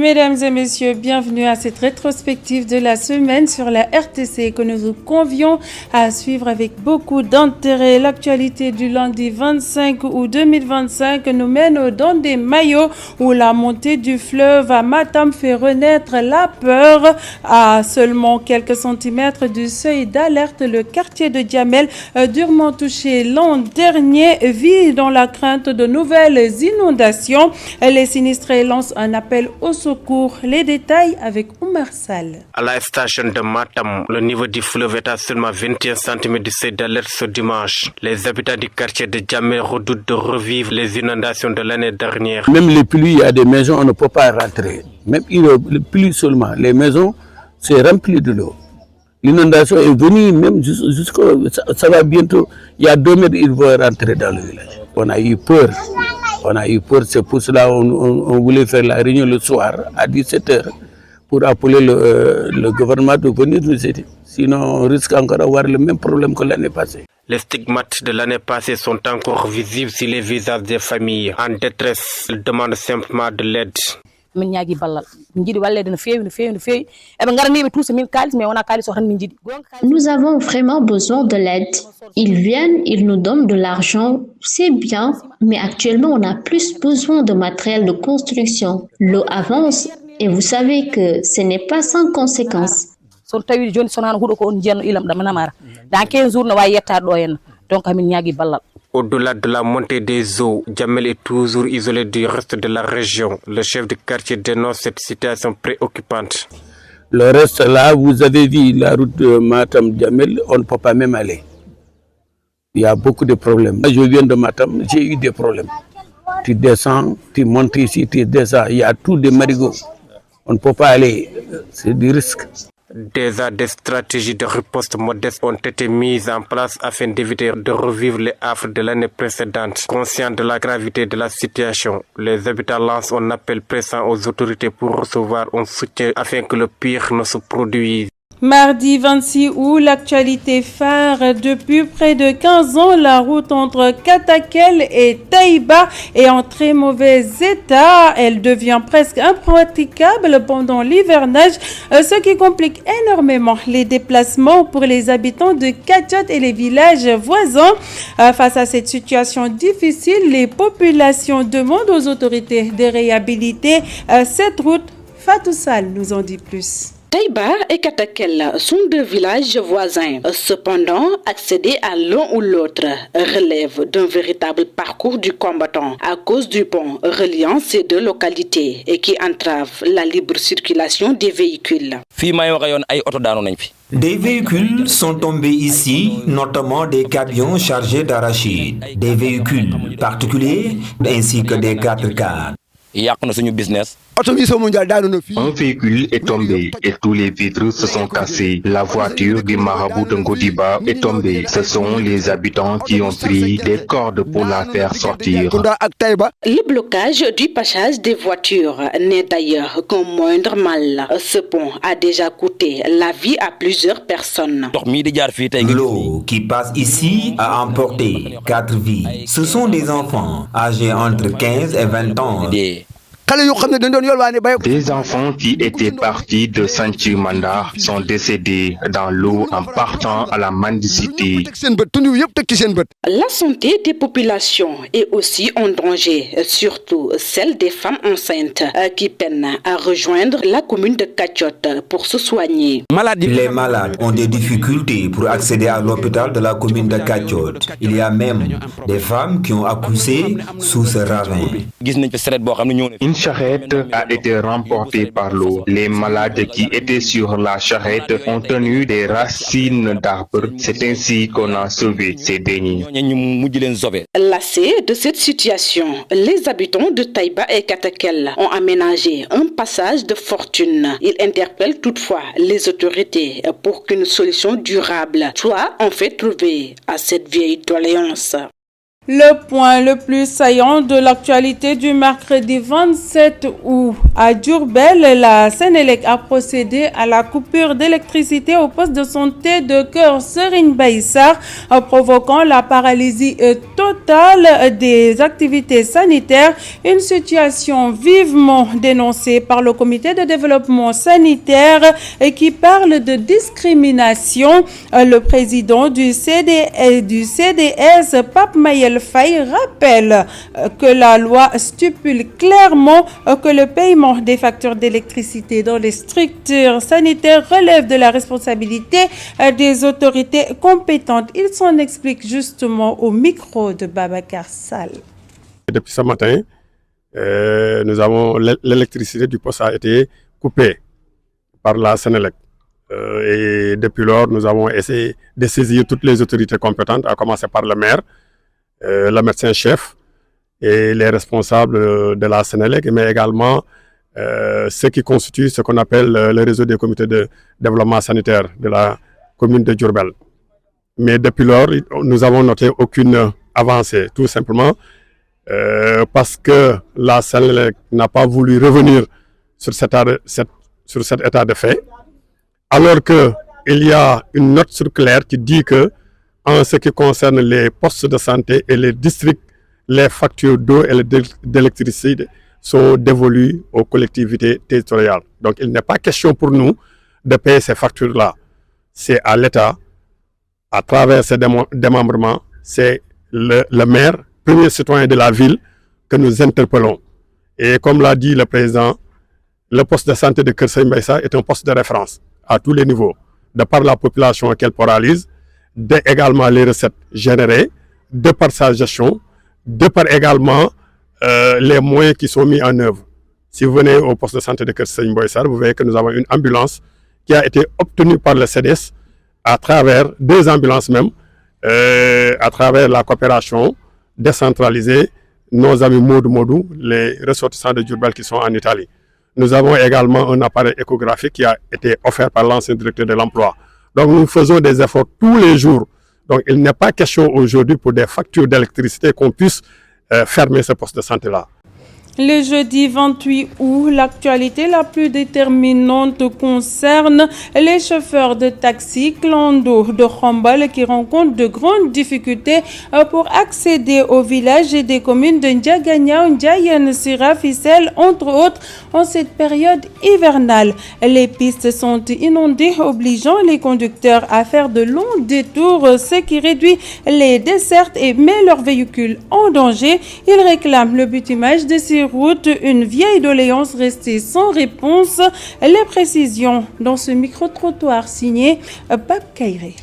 Mesdames et messieurs, bienvenue à cette rétrospective de la semaine sur la RTC que nous vous convions à suivre avec beaucoup d'intérêt. L'actualité du lundi 25 août 2025 nous mène dans des maillots où la montée du fleuve à Matam fait renaître la peur. À seulement quelques centimètres du seuil d'alerte, le quartier de Diamel, durement touché l'an dernier, vit dans la crainte de nouvelles inondations. Les sinistrés lancent un appel au secours. Les détails avec Oumar Sall. À la station de Matam, le niveau du fleuve est à seulement 21 cm du seuil d'alerte ce dimanche. Les habitants du quartier de Diamel redoutent de revivre les inondations de l'année dernière. Même les pluies, il y a des maisons, on ne peut pas rentrer. Même les pluies seulement, les maisons, c'est rempli de l'eau. L'inondation est venue même jusqu'à... Ça va bientôt, il y a 2 mètres, il va rentrer dans le village. On a eu peur. C'est pour cela qu'on voulait faire la réunion le soir à 17h pour appeler le gouvernement de venir nous aider. Sinon, on risque encore d'avoir le même problème que l'année passée. Les stigmates de l'année passée sont encore visibles sur les visages des familles en détresse. Ils demandent simplement de l'aide. Nous avons vraiment besoin de l'aide. Ils viennent, ils nous donnent de l'argent, c'est bien, mais actuellement on a plus besoin de matériel de construction. L'eau avance et vous savez que ce n'est pas sans conséquence. Au-delà de la montée des eaux, Diamel est toujours isolé du reste de la région. Le chef du quartier dénonce cette situation préoccupante. Le reste là, vous avez vu la route de Matam-Diamel, on ne peut pas même aller. Il y a beaucoup de problèmes. Je viens de Matam, j'ai eu des problèmes. Tu descends, tu montes ici, tu descends, il y a tous des marigots. On ne peut pas aller, c'est du risque. Déjà, des stratégies de riposte modestes ont été mises en place afin d'éviter de revivre les affres de l'année précédente. Conscients de la gravité de la situation, les habitants lancent un appel pressant aux autorités pour recevoir un soutien afin que le pire ne se produise. Mardi 26 août, l'actualité phare. Depuis près de 15 ans, la route entre Katakel et Taïba est en très mauvais état. Elle devient presque impraticable pendant l'hivernage, ce qui complique énormément les déplacements pour les habitants de Katiot et les villages voisins. Face à cette situation difficile, les populations demandent aux autorités de réhabiliter cette route. Fatou Sall nous en dit plus. Taïba et Katakel sont 2 villages voisins. Cependant, accéder à l'un ou l'autre relève d'un véritable parcours du combattant à cause du pont reliant ces 2 localités et qui entrave la libre circulation des véhicules. Des véhicules sont tombés ici, notamment des camions chargés d'arachides, des véhicules particuliers ainsi que des 4x4. Un véhicule est tombé et tous les vitres se sont cassés. La voiture du marabout de Ngodiba est tombée. Ce sont les habitants qui ont pris des cordes pour la faire sortir. Le blocage du passage des voitures n'est d'ailleurs qu'un moindre mal. Ce pont a déjà coûté la vie à plusieurs personnes. L'eau qui passe ici a emporté 4 vies. Ce sont des enfants âgés entre 15 et 20 ans. Des enfants qui étaient partis de Sanchi-Mandar sont décédés dans l'eau en partant à la mendicité. La santé des populations est aussi en danger, surtout celle des femmes enceintes qui peinent à rejoindre la commune de Katiot pour se soigner. Les malades ont des difficultés pour accéder à l'hôpital de la commune de Katiot. Il y a même des femmes qui ont accouché sous ce ravin. Une charrette a été remportée par l'eau. Les malades qui étaient sur la charrette ont tenu des racines d'arbres. C'est ainsi qu'on a sauvé ces derniers. Lassés de cette situation, les habitants de Taïba et Katakel ont aménagé un passage de fortune. Ils interpellent toutefois les autorités pour qu'une solution durable soit en fait trouvée à cette vieille doléance. Le point le plus saillant de l'actualité du mercredi 27 août à Diourbel, la Sénélec a procédé à la coupure d'électricité au poste de santé de Keur Serigne Mbaye Sarr, provoquant la paralysie totale des activités sanitaires, une situation vivement dénoncée par le comité de développement sanitaire qui parle de discrimination. Le président du CDS, Pape Mayel Faye, rappelle que la loi stipule clairement que le paiement des factures d'électricité dans les structures sanitaires relève de la responsabilité des autorités compétentes. Il s'en explique justement au micro de Babacar Sall. Depuis ce matin, l'électricité du poste a été coupée par la Sénélec. Et depuis lors, nous avons essayé de saisir toutes les autorités compétentes, à commencer par le maire, le médecin-chef et les responsables de la Sénélec, mais également ceux qui constituent ce qu'on appelle le réseau des comités de développement sanitaire de la commune de Diourbel. Mais depuis lors, nous n'avons noté aucune avancée, tout simplement parce que la Sénélec n'a pas voulu revenir sur cet état de fait, alors qu'il y a une note circulaire qui dit que, en ce qui concerne les postes de santé et les districts, les factures d'eau et d'électricité sont dévolues aux collectivités territoriales. Donc il n'est pas question pour nous de payer ces factures-là. C'est à l'État, à travers ces démembrements, c'est le maire, premier citoyen de la ville, que nous interpellons. Et comme l'a dit le président, le poste de santé de Keur Serigne Mbaye Sarr est un poste de référence à tous les niveaux, de par la population qu'elle poralise, de également les recettes générées, de par sa gestion, de par également les moyens qui sont mis en œuvre. Si vous venez au poste de santé de Keur Serigne Mbaye Sarr, vous verrez que nous avons une ambulance qui a été obtenue par le CDS à travers 2 ambulances même, à travers la coopération décentralisée, nos amis Modou, les ressortissants de Diourbel qui sont en Italie. Nous avons également un appareil échographique qui a été offert par l'ancien directeur de l'emploi. Donc nous faisons des efforts tous les jours. Donc il n'est pas question aujourd'hui pour des factures d'électricité qu'on puisse fermer ce poste de santé-là. Le jeudi 28 août, l'actualité la plus déterminante concerne les chauffeurs de taxi clando de Khombole qui rencontrent de grandes difficultés pour accéder aux villages et des communes de Ndiagana, Ndiayène, Sira, Fissel, entre autres, en cette période hivernale. Les pistes sont inondées, obligeant les conducteurs à faire de longs détours, ce qui réduit les dessertes et met leurs véhicules en danger. Ils réclament le bitumage de ces route, une vieille doléance restée sans réponse. Les précisions dans ce micro-trottoir signé Pape Kairé.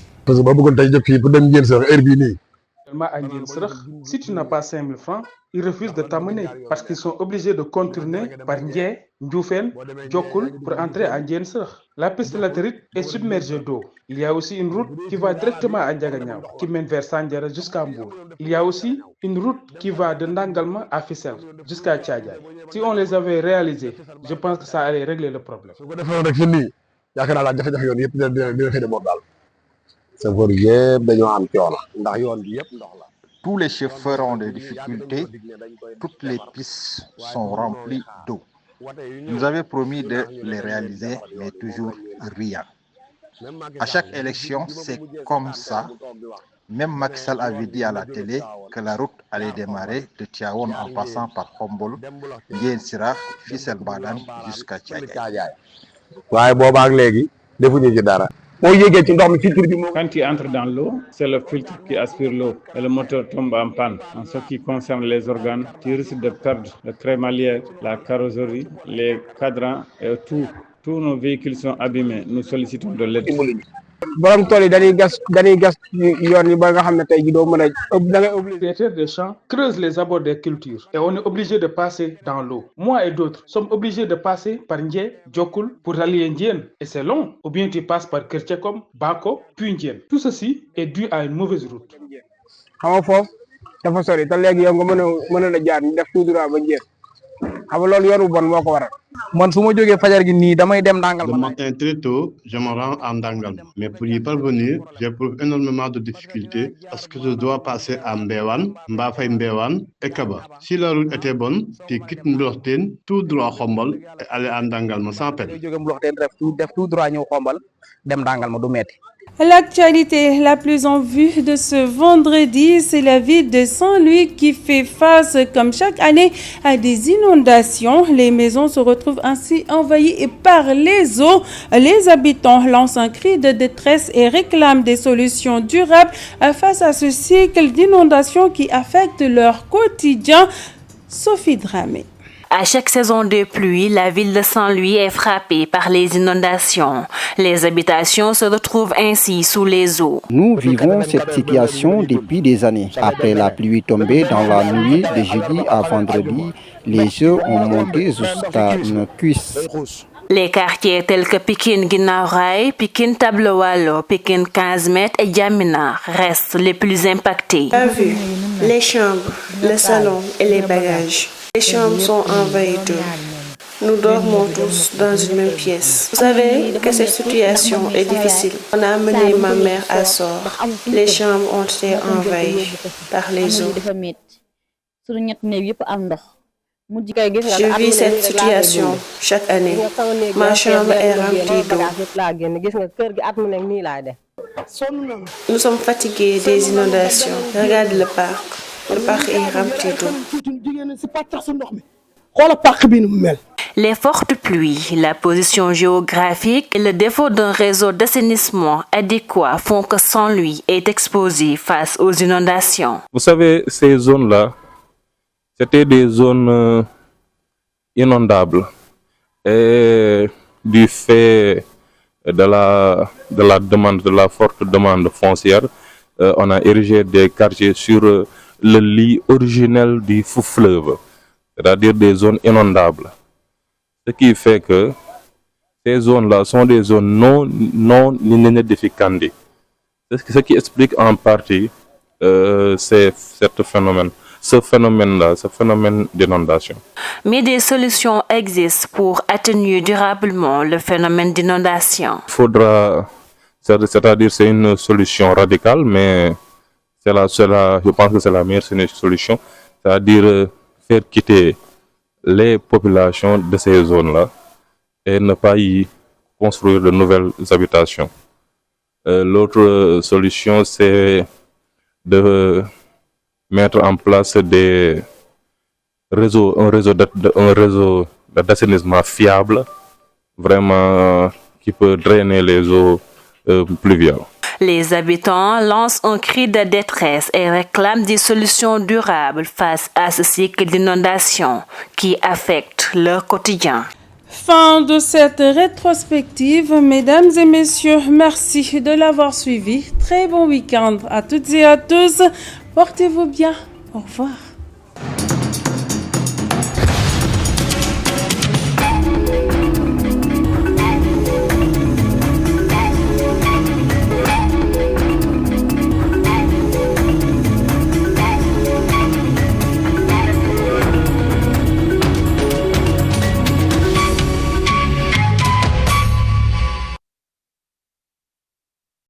Si tu n'as pas 5 000 francs, ils refusent de t'amener parce qu'ils sont obligés de contourner par Ndié, Ndioufène, Djokul pour entrer à Ndiéne Sirah. La piste latérite est submergée d'eau. Il y a aussi une route qui va directement à Ndiagana, qui mène vers Sandiara jusqu'à Mbour. Il y a aussi une route qui va de Ndangalma à Fissel jusqu'à Tchadjaï. Si on les avait réalisées, je pense que ça allait régler le problème. Tous les chauffeurs ont des difficultés, toutes les pistes sont remplies d'eau. Nous avions promis de les réaliser, mais toujours rien. À chaque élection, c'est comme ça. Même Macky Sall avait dit à la télé que la route allait démarrer de Tivaouane en passant par Khombole, Ndiéyène Sirakh, Fissel Mbadane jusqu'à Tchadjaï. Quand tu entres dans l'eau, c'est le filtre qui aspire l'eau et le moteur tombe en panne. En ce qui concerne les organes, tu risques de perdre le crémaillère, la carrosserie, les cadrans et tout. Tous nos véhicules sont abîmés. Nous sollicitons de l'aide. Les propriétaires des champs creusent les abords des cultures et on est obligé de passer dans l'eau. Moi et d'autres sommes obligés de passer par Ndié, Djokul pour aller à Ndiéne et c'est long. Ou bien tu passes par Kertchekom, Bako, puis Ndiéne. Tout ceci est dû à une mauvaise route. Le matin très tôt, je me rends à Ndangal. Mais pour y parvenir, j'éprouve énormément de difficultés parce que je dois passer à Mbewan, Mbafay Mbewan et Kaba. Si la route était bonne, tu quittes Ndorten, tout droit Khombol et aller à Ndangal sans peine. L'actualité la plus en vue de ce vendredi, c'est la ville de Saint-Louis qui fait face, comme chaque année, à des inondations. Les maisons se retrouvent ainsi envahies par les eaux. Les habitants lancent un cri de détresse et réclament des solutions durables face à ce cycle d'inondations qui affecte leur quotidien. Sophie Dramé. À chaque saison de pluie, la ville de Saint-Louis est frappée par les inondations. Les habitations se retrouvent ainsi sous les eaux. Nous vivons cette situation depuis des années. Après la pluie tombée dans la nuit de jeudi à vendredi, les eaux ont monté jusqu'à nos cuisses. Les quartiers tels que Pikine Guinaw Rail, Pikine Tablewalo, Pikine 15 mètres et Djamena restent les plus impactés. La vue, les chambres, le salon et les bagages. Les chambres sont envahies d'eau. Nous dormons tous dans une même pièce. Vous savez que cette situation est difficile. On a amené ma mère à Sor. Les chambres ont été envahies par les eaux. Je vis cette situation chaque année. Ma chambre est remplie d'eau. Nous sommes fatigués des inondations. Regardez le parc. Le parc est rempli d'eau. Les fortes pluies, la position géographique et le défaut d'un réseau d'assainissement adéquat font que Saint-Louis est exposé face aux inondations. Vous savez, ces zones-là, c'était des zones inondables. Et du fait de la demande, de la forte demande foncière, on a érigé des quartiers sur le lit originel du fleuve, c'est-à-dire des zones inondables. Ce qui fait que ces zones-là sont des zones non inédificantes. C'est ce qui explique en partie ce phénomène d'inondation. Mais des solutions existent pour atténuer durablement le phénomène d'inondation. Il faudra, c'est-à-dire c'est une solution radicale, mais je pense que c'est la meilleure solution, c'est-à-dire faire quitter les populations de ces zones-là et ne pas y construire de nouvelles habitations. L'autre solution, c'est de mettre en place un réseau d'assainissement fiable, vraiment qui peut drainer les eaux pluviales. Les habitants lancent un cri de détresse et réclament des solutions durables face à ce cycle d'inondation qui affecte leur quotidien. Fin de cette rétrospective, mesdames et messieurs, merci de l'avoir suivi. Très bon week-end à toutes et à tous. Portez-vous bien. Au revoir.